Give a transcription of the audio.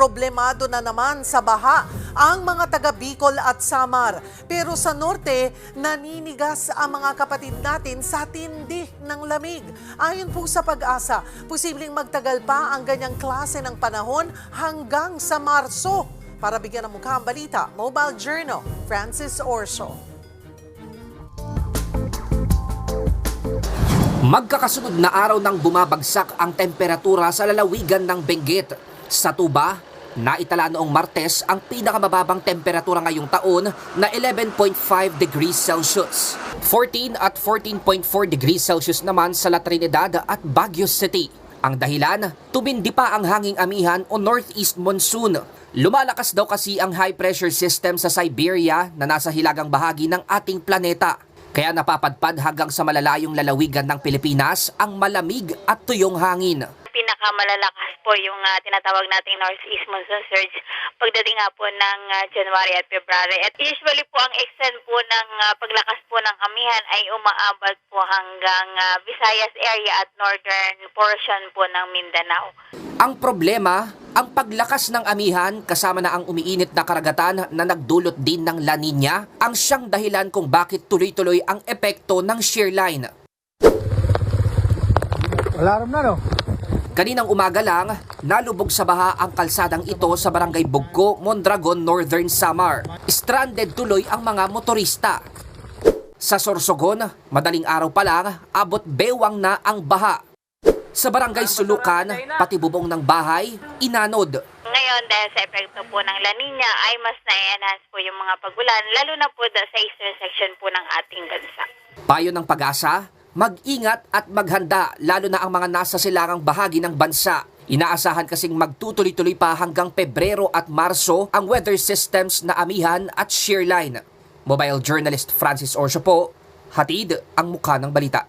problemado na naman sa baha ang mga taga Bicol at Samar. Pero sa norte, naninigas ang mga kapatid natin sa tindi ng lamig. Ayon po sa Pag-asa, posibleng magtagal pa ang ganyang klase ng panahon hanggang sa Marso. Para bigyan ng mukha ang balita, Mobile Journal, Francis Orso. Magkakasunod na araw nang bumabagsak ang temperatura sa lalawigan ng Benguet. Sa Tuba, naitala noong Martes ang pinakamababang temperatura ngayong taon na 11.5 degrees Celsius. 14 at 14.4 degrees Celsius naman sa La Trinidad at Baguio City. Ang dahilan, tumindi pa ang hanging amihan o northeast monsoon. Lumalakas daw kasi ang high pressure system sa Siberia na nasa hilagang bahagi ng ating planeta. Kaya napapadpad hanggang sa malalayong lalawigan ng Pilipinas ang malamig at tuyong hangin. Pinakamalalakas po yung tinatawag nating northeast monsoon surge pagdating nga po ng January at February. At usually po ang extent po ng paglakas po ng amihan ay umaabot po hanggang Visayas area at northern portion po ng Mindanao. Ang problema, ang paglakas ng amihan kasama na ang umiinit na karagatan na nagdulot din ng La Nina ang siyang dahilan kung bakit tuloy-tuloy ang epekto ng shear line. Alarm na, no? Kaninang umaga lang, nalubog sa baha ang kalsadang ito sa Barangay Bugco, Mondragon, Northern Samar. Stranded tuloy ang mga motorista. Sa Sorsogon, madaling araw pa lang, abot bewang na ang baha. Sa Barangay Sulukan, pati bubong ng bahay, inanod. Ngayon, dahil sa epekto po ng La Nina, ay mas na-enhance po yung mga pagulan, lalo na po sa eastern section po ng ating bansa. Payo ng Pag-asa, mag-ingat at maghanda lalo na ang mga nasa silangang bahagi ng bansa. Inaasahan kasing magtutuloy-tuloy pa hanggang Pebrero at Marso ang weather systems na amihan at shear line. Mobile journalist Francis Orso po, hatid ang mukha ng balita.